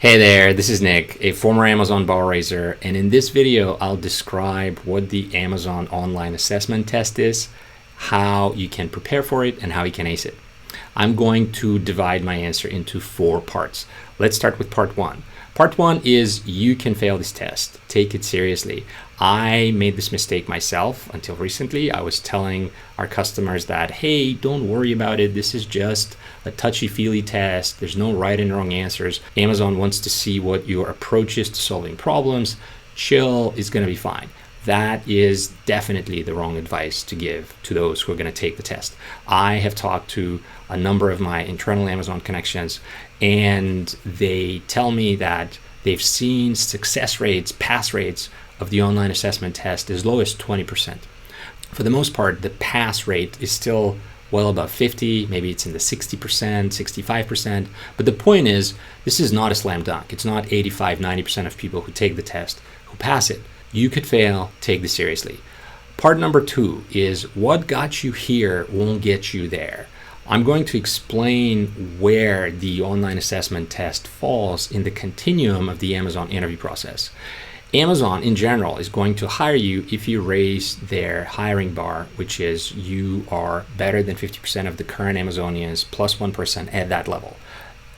Hey there, this is Nick, a former Amazon bar raiser, and in this video I'll describe what the Amazon online assessment test is, how you can prepare for it, and how you can ace it. I'm going to divide my answer into 4 parts. Let's start with part 1. Part 1 is you can fail this test. Take it seriously. I made this mistake myself until recently. I was telling our customers that, hey, don't worry about it. This is just a touchy-feely test. There's no right and wrong answers. Amazon wants to see what your approach is to solving problems. Chill, is going to be fine. That is definitely the wrong advice to give to those who are going to take the test. I have talked to a number of my internal Amazon connections, and they tell me that they've seen success rates, pass rates of the online assessment test as low as 20%. For the most part, the pass rate is still well above 50, maybe it's in the 60%, 65%. But the point is, this is not a slam dunk. It's not 85, 90% of people who take the test who pass it. You could fail, take this seriously. Part number 2 is what got you here won't get you there. I'm going to explain where the online assessment test falls in the continuum of the Amazon interview process. Amazon in general is going to hire you if you raise their hiring bar, which is you are better than 50% of the current Amazonians plus 1% at that level.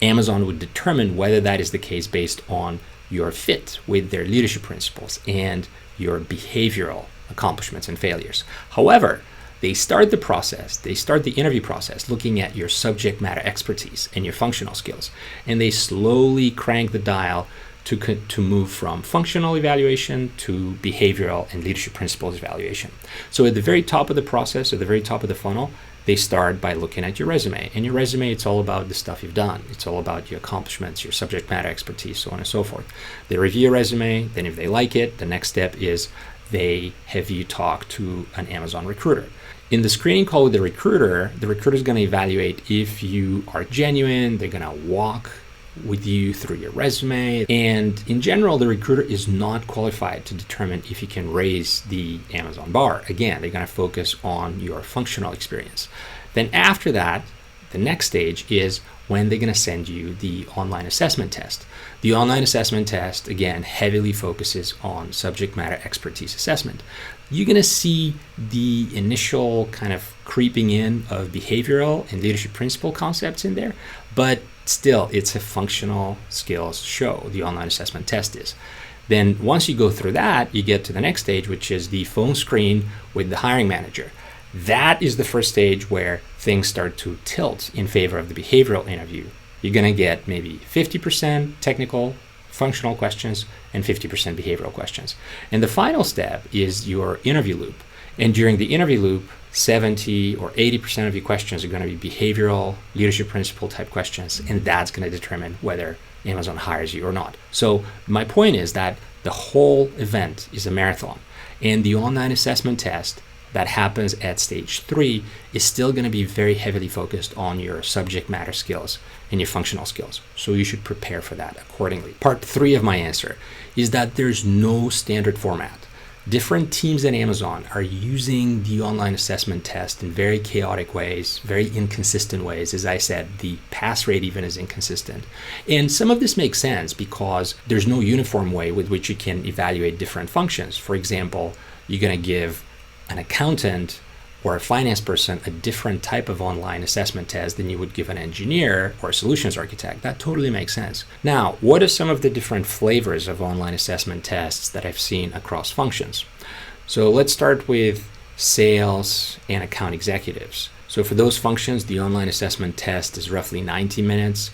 Amazon would determine whether that is the case based on your fit with their leadership principles and your behavioral accomplishments and failures. However, they start the interview process looking at your subject matter expertise and your functional skills, and they slowly crank the dial to move from functional evaluation to behavioral and leadership principles evaluation. So at the very top of the process, at the very top of the funnel, they start by looking at your resume. And your resume, it's all about the stuff you've done. It's all about your accomplishments, your subject matter expertise, so on and so forth. They review your resume. Then if they like it, the next step is they have you talk to an Amazon recruiter. In the screening call with the recruiter is going to evaluate if you are genuine. They're going to walk with you through your resume. And in general, the recruiter is not qualified to determine if you can raise the Amazon bar. Again, they're going to focus on your functional experience. Then after that, the next stage is when they're going to send you the online assessment test. The online assessment test, again, heavily focuses on subject matter expertise assessment. You're going to see the initial kind of creeping in of behavioral and leadership principle concepts in there, but still, it's a functional skills show, the online assessment test is. Then once you go through that, you get to the next stage, which is the phone screen with the hiring manager. That is the first stage where things start to tilt in favor of the behavioral interview. You're going to get maybe 50% technical, functional questions and 50% behavioral questions. And the final step is your interview loop. And during the interview loop, 70 or 80% of your questions are going to be behavioral, leadership principle type questions, and that's going to determine whether Amazon hires you or not. So my point is that the whole event is a marathon, and the online assessment test that happens at stage 3 is still going to be very heavily focused on your subject matter skills and your functional skills. So you should prepare for that accordingly. Part 3 of my answer is that there's no standard format. Different teams at Amazon are using the online assessment test in very chaotic ways, very inconsistent ways. As I said, the pass rate even is inconsistent. And some of this makes sense because there's no uniform way with which you can evaluate different functions. For example, you're going to give an accountant or a finance person a different type of online assessment test than you would give an engineer or a solutions architect. That totally makes sense. Now, what are some of the different flavors of online assessment tests that I've seen across functions? So let's start with sales and account executives. So for those functions, the online assessment test is roughly 90 minutes.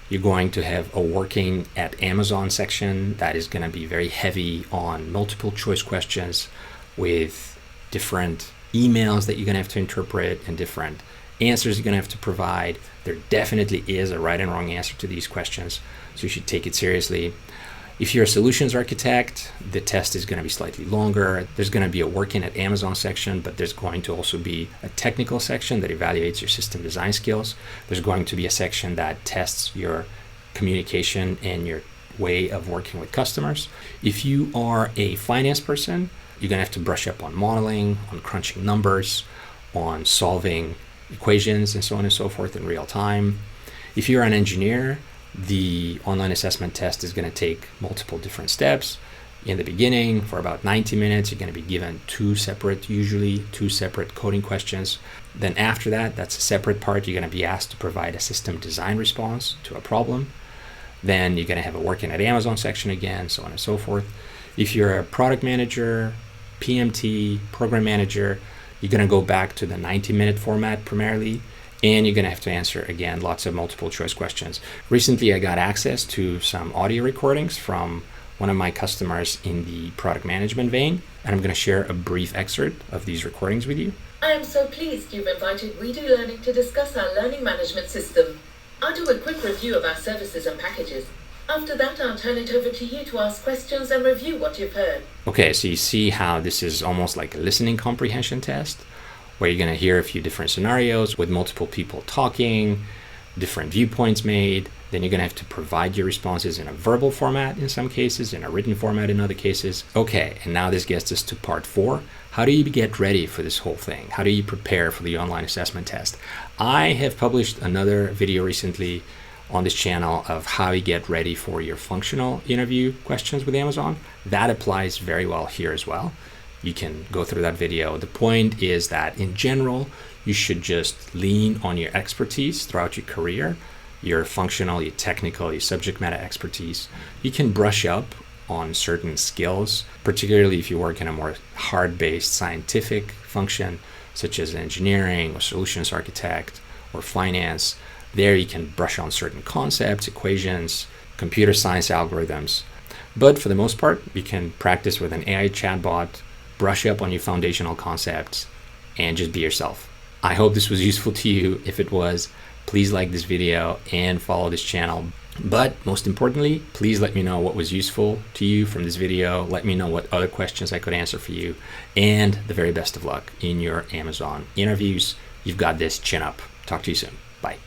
You're going to have a working at Amazon section that is going to be very heavy on multiple choice questions with different emails that you're going to have to interpret and different answers you're going to have to provide. There definitely is a right and wrong answer to these questions, so you should take it seriously. If you're a solutions architect, the test is going to be slightly longer. There's going to be a working at Amazon section, but there's going to also be a technical section that evaluates your system design skills. There's going to be a section that tests your communication and your way of working with customers. If you are a finance person, you're going to have to brush up on modeling, on crunching numbers, on solving equations, and so on and so forth in real time. If you're an engineer, The online assessment test is going to take multiple different steps. In the beginning, for about 90 minutes, you're going to be given usually two separate coding questions. Then after that, that's a separate part. You're going to be asked to provide a system design response to a problem. Then you're going to have a working at Amazon section again, so on and so forth. If you're a product manager, PMT, program manager, you're going to go back to the 90-minute format primarily, and you're going to have to answer, again, lots of multiple choice questions. Recently, I got access to some audio recordings from one of my customers in the product management vein, and I'm going to share a brief excerpt of these recordings with you. I am so pleased you've invited WeDo Learning to discuss our learning management system. I'll do a quick review of our services and packages. After that, I'll turn it over to you to ask questions and review what you've heard. Okay, so you see how this is almost like a listening comprehension test, where you're going to hear a few different scenarios with multiple people talking, different viewpoints made. Then you're going to have to provide your responses in a verbal format in some cases, in a written format in other cases. Okay, and now this gets us to part 4. How do you get ready for this whole thing? How do you prepare for the online assessment test? I have published another video recently on this channel of how you get ready for your functional interview questions with Amazon. That applies very well here as well. You can go through that video. The point is that in general, you should just lean on your expertise throughout your career, your functional, your technical, your subject matter expertise. You can brush up on certain skills, particularly if you work in a more hard-based scientific function, such as engineering or solutions architect or finance. There you can brush on certain concepts, equations, computer science algorithms. But for the most part, you can practice with an AI chatbot, brush up on your foundational concepts, and just be yourself. I hope this was useful to you. If it was, please like this video and follow this channel. But most importantly, please let me know what was useful to you from this video. Let me know what other questions I could answer for you. And the very best of luck in your Amazon interviews. You've got this. Chin up. Talk to you soon. Bye.